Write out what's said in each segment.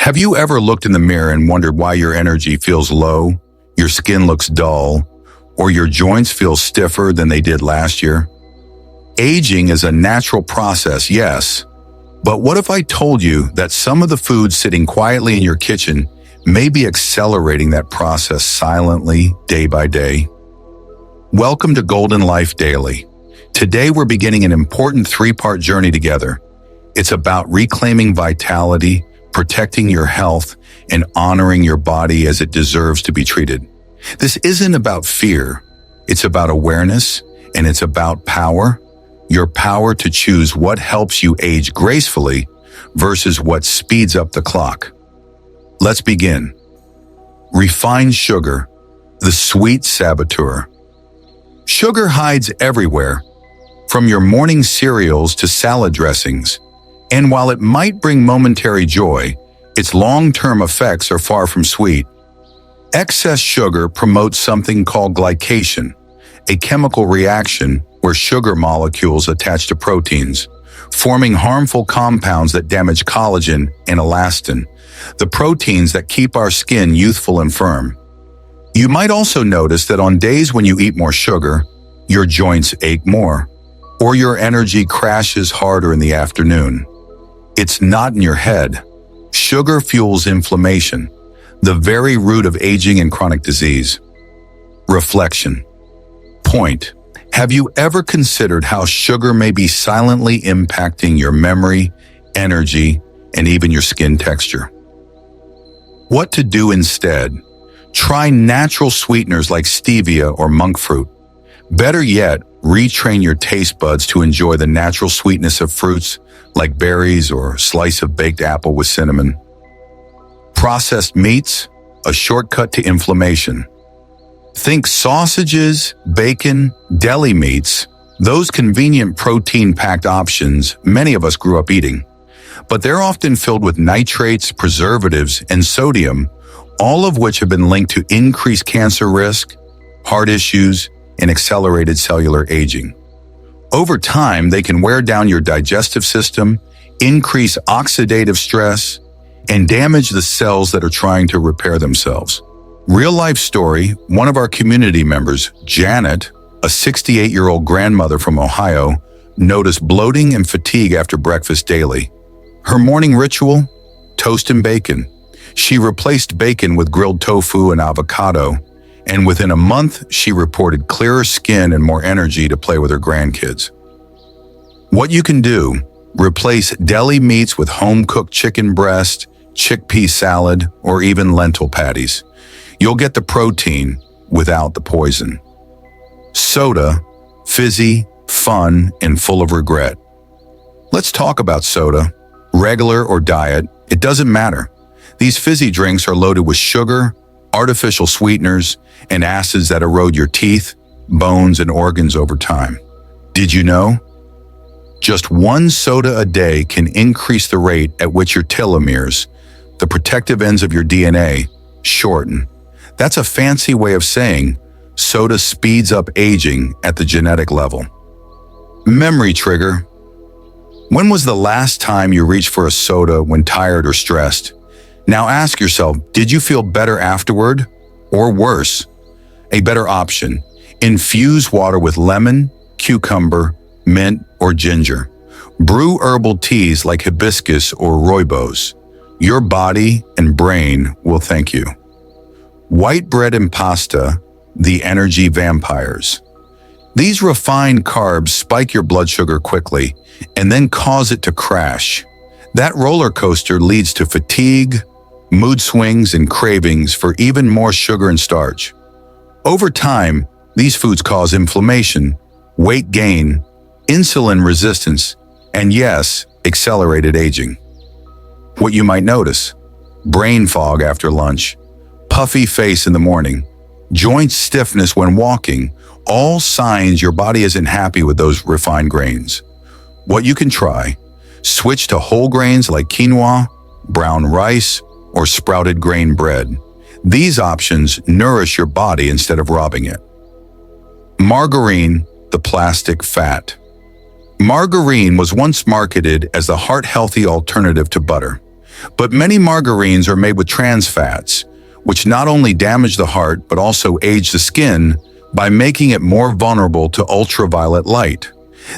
Have you ever looked in the mirror and wondered why your energy feels low, your skin looks dull, or your joints feel stiffer than they did last year? Aging is a natural process, yes, but what if I told you that some of the foods sitting quietly in your kitchen may be accelerating that process silently, day by day? Welcome to Golden Life Daily. Today we're beginning an important three-part journey together. It's about reclaiming vitality, protecting your health, and honoring your body as it deserves to be treated. This isn't about fear. It's about awareness, and it's about power. Your power to choose what helps you age gracefully versus what speeds up the clock. Let's begin. Refined sugar, the sweet saboteur. Sugar hides everywhere, from your morning cereals to salad dressings. And while it might bring momentary joy, its long-term effects are far from sweet. Excess sugar promotes something called glycation, a chemical reaction where sugar molecules attach to proteins, forming harmful compounds that damage collagen and elastin, the proteins that keep our skin youthful and firm. You might also notice that on days when you eat more sugar, your joints ache more, or your energy crashes harder in the afternoon. It's not in your head. Sugar fuels inflammation, the very root of aging and chronic disease. Reflection. Point. Have you ever considered how sugar may be silently impacting your memory, energy, and even your skin texture? What to do instead? Try natural sweeteners like stevia or monk fruit. Better yet, retrain your taste buds to enjoy the natural sweetness of fruits like berries or a slice of baked apple with cinnamon. Processed meats, a shortcut to inflammation. Think sausages, bacon, deli meats, those convenient protein-packed options many of us grew up eating. But they're often filled with nitrates, preservatives, and sodium, all of which have been linked to increased cancer risk, heart issues, and accelerated cellular aging. Over time, they can wear down your digestive system, increase oxidative stress, and damage the cells that are trying to repair themselves. Real-life story, one of our community members, Janet, a 68-year-old grandmother from Ohio, noticed bloating and fatigue after breakfast daily. Her morning ritual? Toast and bacon. She replaced bacon with grilled tofu and avocado, and within a month, she reported clearer skin and more energy to play with her grandkids. What you can do: replace deli meats with home-cooked chicken breast, chickpea salad, or even lentil patties. You'll get the protein without the poison. Soda, fizzy, fun, and full of regret. Let's talk about soda. Regular or diet, it doesn't matter. These fizzy drinks are loaded with sugar, artificial sweeteners, and acids that erode your teeth, bones, and organs over time. Did you know? Just one soda a day can increase the rate at which your telomeres, the protective ends of your DNA, shorten. That's a fancy way of saying soda speeds up aging at the genetic level. Memory trigger. When was the last time you reached for a soda when tired or stressed? Now ask yourself, did you feel better afterward or worse? A better option: infuse water with lemon, cucumber, mint, or ginger. Brew herbal teas like hibiscus or rooibos. Your body and brain will thank you. White bread and pasta, the energy vampires. These refined carbs spike your blood sugar quickly and then cause it to crash. That roller coaster leads to fatigue, mood swings, and cravings for even more sugar and starch. Over time, these foods cause inflammation, weight gain, insulin resistance, and yes, accelerated aging. What you might notice: brain fog after lunch, puffy face in the morning, joint stiffness when walking, all signs your body isn't happy with those refined grains. What you can try: switch to whole grains like quinoa, brown rice, or sprouted grain bread. These options nourish your body instead of robbing it. Margarine, the plastic fat. Margarine was once marketed as the heart-healthy alternative to butter. But many margarines are made with trans fats, which not only damage the heart but also age the skin by making it more vulnerable to ultraviolet light.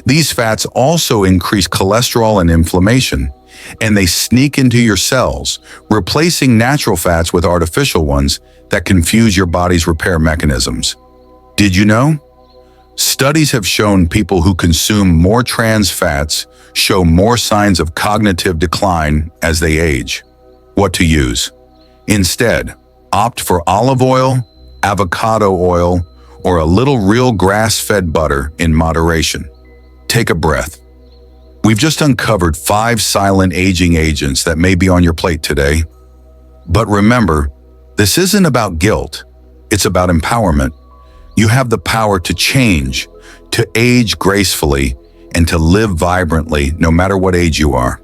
These fats also increase cholesterol and inflammation, and they sneak into your cells, replacing natural fats with artificial ones that confuse your body's repair mechanisms. Did you know? Studies have shown people who consume more trans fats show more signs of cognitive decline as they age. What to use? Instead, opt for olive oil, avocado oil, or a little real grass-fed butter in moderation. Take a breath. We've just uncovered 5 silent aging agents that may be on your plate today. But remember, this isn't about guilt. It's about empowerment. You have the power to change, to age gracefully, and to live vibrantly no matter what age you are.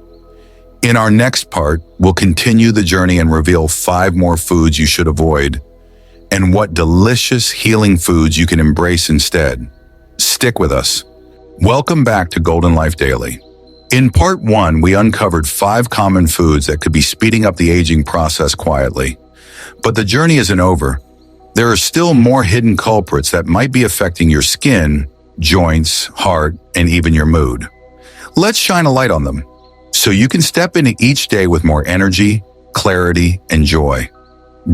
In our next part, we'll continue the journey and reveal 5 more foods you should avoid and what delicious healing foods you can embrace instead. Stick with us. Welcome back to Golden Life Daily. In part 1, we uncovered 5 common foods that could be speeding up the aging process quietly. But the journey isn't over. There are still more hidden culprits that might be affecting your skin, joints, heart, and even your mood. Let's shine a light on them so you can step into each day with more energy, clarity, and joy.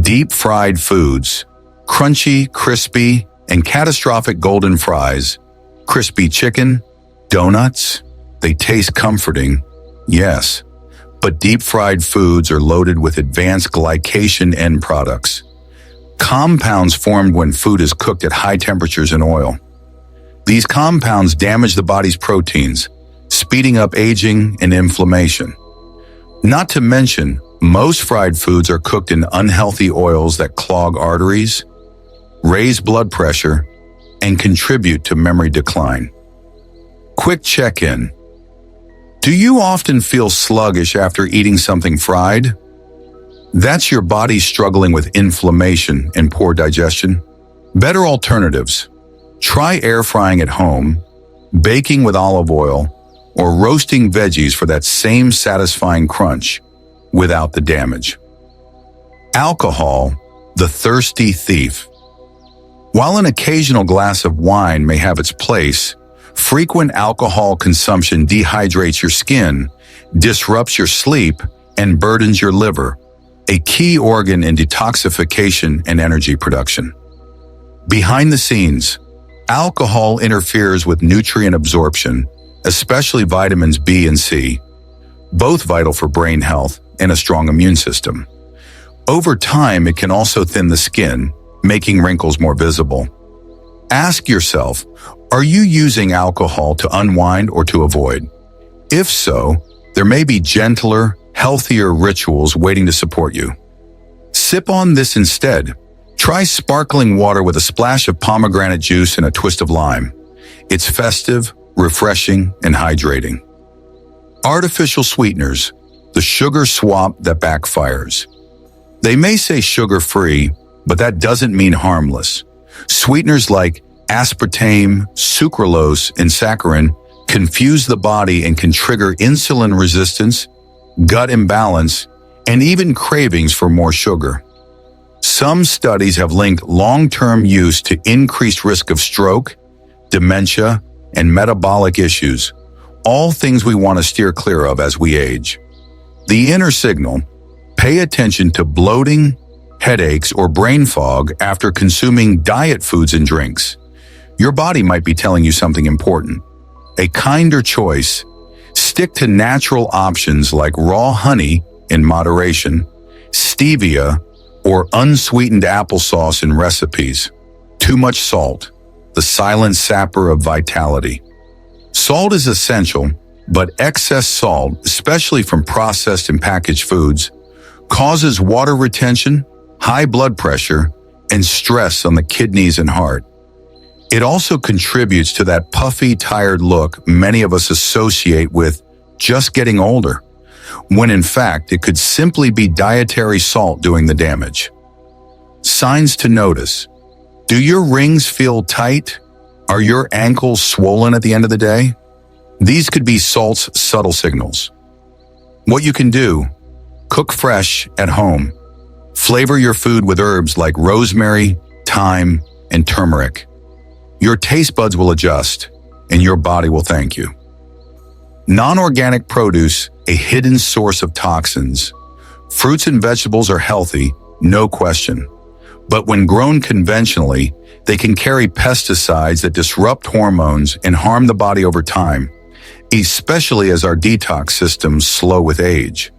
Deep-fried foods, crunchy, crispy, and catastrophic golden fries, crispy chicken, donuts. They taste comforting, yes, but deep-fried foods are loaded with advanced glycation end products, compounds formed when food is cooked at high temperatures in oil. These compounds damage the body's proteins, speeding up aging and inflammation. Not to mention, most fried foods are cooked in unhealthy oils that clog arteries, raise blood pressure, and contribute to memory decline. Quick check-in. Do you often feel sluggish after eating something fried? That's your body struggling with inflammation and poor digestion. Better alternatives. Try air frying at home, baking with olive oil, or roasting veggies for that same satisfying crunch without the damage. Alcohol, the thirsty thief. While an occasional glass of wine may have its place, frequent alcohol consumption dehydrates your skin, disrupts your sleep, and burdens your liver, a key organ in detoxification and energy production. Behind the scenes, alcohol interferes with nutrient absorption, especially vitamins B and C, both vital for brain health and a strong immune system. Over time, it can also thin the skin, making wrinkles more visible. Ask yourself, are you using alcohol to unwind or to avoid? If so, there may be gentler, healthier rituals waiting to support you. Sip on this instead. Try sparkling water with a splash of pomegranate juice and a twist of lime. It's festive, refreshing, and hydrating. Artificial sweeteners, the sugar swamp that backfires. They may say sugar-free, but that doesn't mean harmless. Sweeteners like aspartame, sucralose, and saccharin confuse the body and can trigger insulin resistance, gut imbalance, and even cravings for more sugar. Some studies have linked long-term use to increased risk of stroke, dementia, and metabolic issues, all things we want to steer clear of as we age. The inner signal: pay attention to bloating, headaches, or brain fog after consuming diet foods and drinks. Your body might be telling you something important. A kinder choice: stick to natural options like raw honey in moderation, stevia, or unsweetened applesauce in recipes. Too much salt, the silent sapper of vitality. Salt is essential, but excess salt, especially from processed and packaged foods, causes water retention, high blood pressure, and stress on the kidneys and heart. It also contributes to that puffy, tired look many of us associate with just getting older, when in fact it could simply be dietary salt doing the damage. Signs to notice: do your rings feel tight? Are your ankles swollen at the end of the day? These could be salt's subtle signals. What you can do: Cook fresh at home. Flavor your food with herbs like rosemary, thyme, and turmeric. Your taste buds will adjust, and your body will thank you. Non-organic produce, a hidden source of toxins. Fruits and vegetables are healthy, no question. But when grown conventionally, they can carry pesticides that disrupt hormones and harm the body over time, especially as our detox systems slow with age.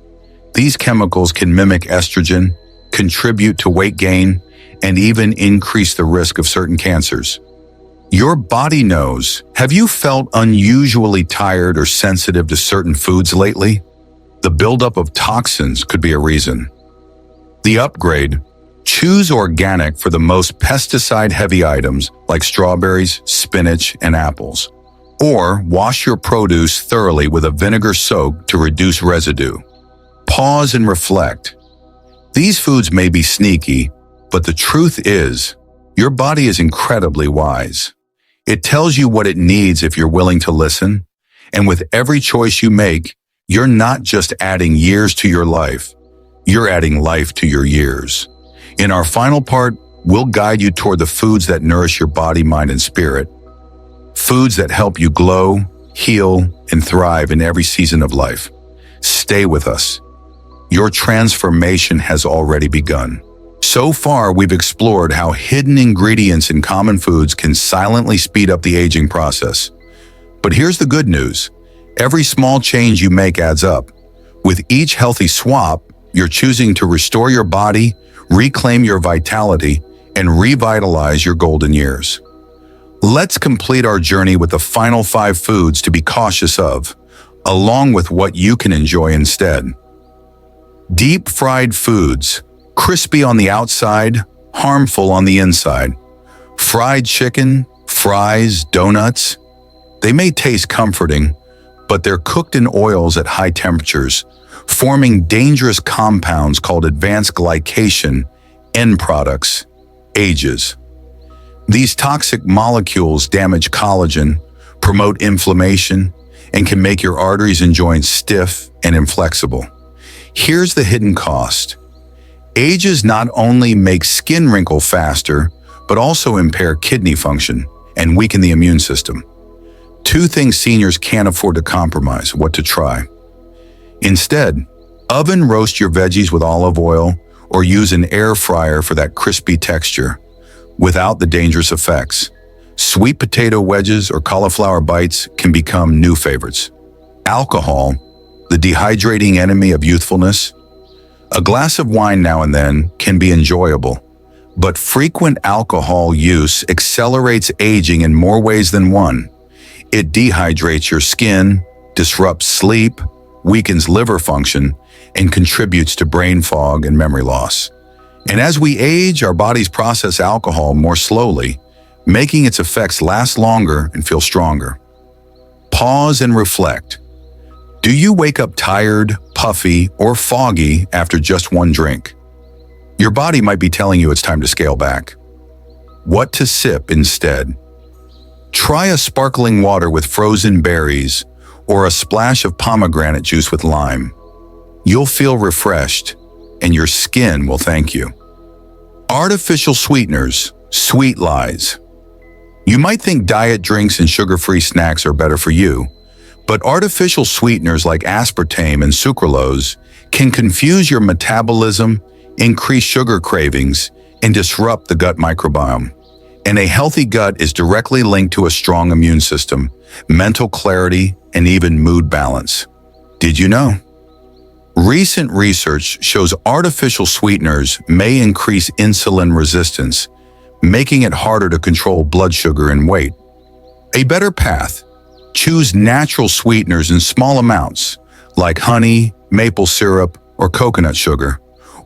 These chemicals can mimic estrogen, contribute to weight gain, and even increase the risk of certain cancers. Your body knows. Have you felt unusually tired or sensitive to certain foods lately? The buildup of toxins could be a reason. The upgrade: choose organic for the most pesticide-heavy items like strawberries, spinach, and apples. Or wash your produce thoroughly with a vinegar soak to reduce residue. Pause and reflect. These foods may be sneaky, but the truth is, your body is incredibly wise. It tells you what it needs if you're willing to listen, and with every choice you make, you're not just adding years to your life, you're adding life to your years. In our final part, we'll guide you toward the foods that nourish your body, mind, and spirit. Foods that help you glow, heal, and thrive in every season of life. Stay with us. Your transformation has already begun. So far, we've explored how hidden ingredients in common foods can silently speed up the aging process. But here's the good news. Every small change you make adds up. With each healthy swap, you're choosing to restore your body, reclaim your vitality, and revitalize your golden years. Let's complete our journey with the final 5 foods to be cautious of, along with what you can enjoy instead. Deep-fried foods. Crispy on the outside, harmful on the inside. Fried chicken, fries, donuts. They may taste comforting, but they're cooked in oils at high temperatures, forming dangerous compounds called advanced glycation, end products, AGEs. These toxic molecules damage collagen, promote inflammation, and can make your arteries and joints stiff and inflexible. Here's the hidden cost. AGEs not only make skin wrinkle faster, but also impair kidney function and weaken the immune system. 2 things seniors can't afford to compromise. What to try? Instead, oven roast your veggies with olive oil or use an air fryer for that crispy texture without the dangerous effects. Sweet potato wedges or cauliflower bites can become new favorites. Alcohol, the dehydrating enemy of youthfulness. A glass of wine now and then can be enjoyable, but frequent alcohol use accelerates aging in more ways than one. It dehydrates your skin, disrupts sleep, weakens liver function, and contributes to brain fog and memory loss. And as we age, our bodies process alcohol more slowly, making its effects last longer and feel stronger. Pause and reflect. Do you wake up tired, puffy, or foggy after just one drink? Your body might be telling you it's time to scale back. What to sip instead? Try a sparkling water with frozen berries or a splash of pomegranate juice with lime. You'll feel refreshed, and your skin will thank you. Artificial sweeteners, sweet lies. You might think diet drinks and sugar-free snacks are better for you, but artificial sweeteners like aspartame and sucralose can confuse your metabolism, increase sugar cravings, and disrupt the gut microbiome. And a healthy gut is directly linked to a strong immune system, mental clarity, and even mood balance. Did you know? Recent research shows artificial sweeteners may increase insulin resistance, making it harder to control blood sugar and weight. A better path: choose natural sweeteners in small amounts, like honey, maple syrup, or coconut sugar,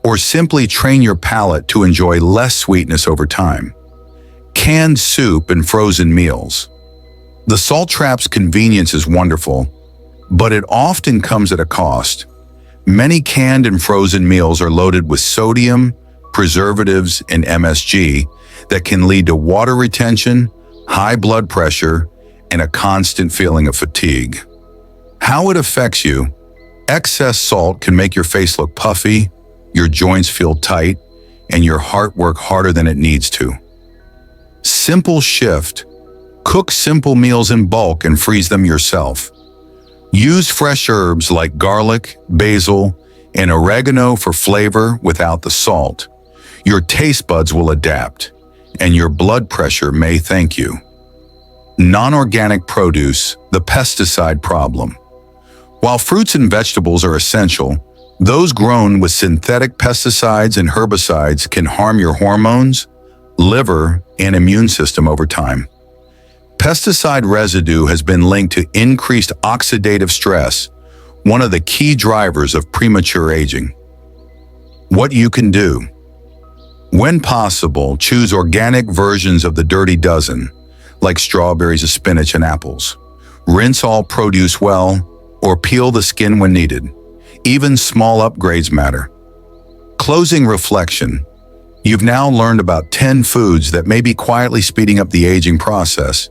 or simply train your palate to enjoy less sweetness over time. Canned soup and frozen meals. The salt trap's convenience is wonderful, but it often comes at a cost. Many canned and frozen meals are loaded with sodium, preservatives, and MSG that can lead to water retention, high blood pressure, and a constant feeling of fatigue. How it affects you: Excess salt can make your face look puffy, your joints feel tight, and your heart work harder than it needs to. Simple shift. Cook simple meals in bulk and freeze them yourself. Use fresh herbs like garlic, basil, and oregano for flavor without the salt. Your taste buds will adapt, and your blood pressure may thank you. Non-organic produce, the pesticide problem. While fruits and vegetables are essential, those grown with synthetic pesticides and herbicides can harm your hormones, liver, and immune system over time. Pesticide residue has been linked to increased oxidative stress, one of the key drivers of premature aging. What you can do. When possible, choose organic versions of the dirty dozen, like strawberries, spinach, and apples. Rinse all produce well, or peel the skin when needed. Even small upgrades matter. Closing reflection. You've now learned about 10 foods that may be quietly speeding up the aging process,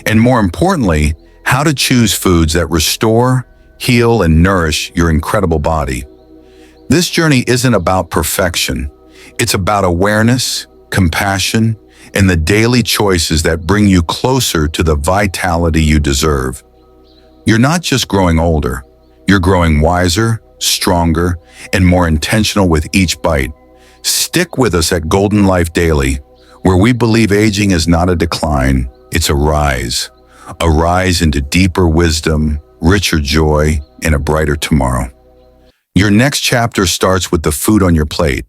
and more importantly, how to choose foods that restore, heal, and nourish your incredible body. This journey isn't about perfection. It's about awareness, compassion, and the daily choices that bring you closer to the vitality you deserve. You're not just growing older, you're growing wiser, stronger, and more intentional with each bite. Stick with us at Golden Life Daily, where we believe aging is not a decline, it's a rise into deeper wisdom, richer joy, and a brighter tomorrow. Your next chapter starts with the food on your plate.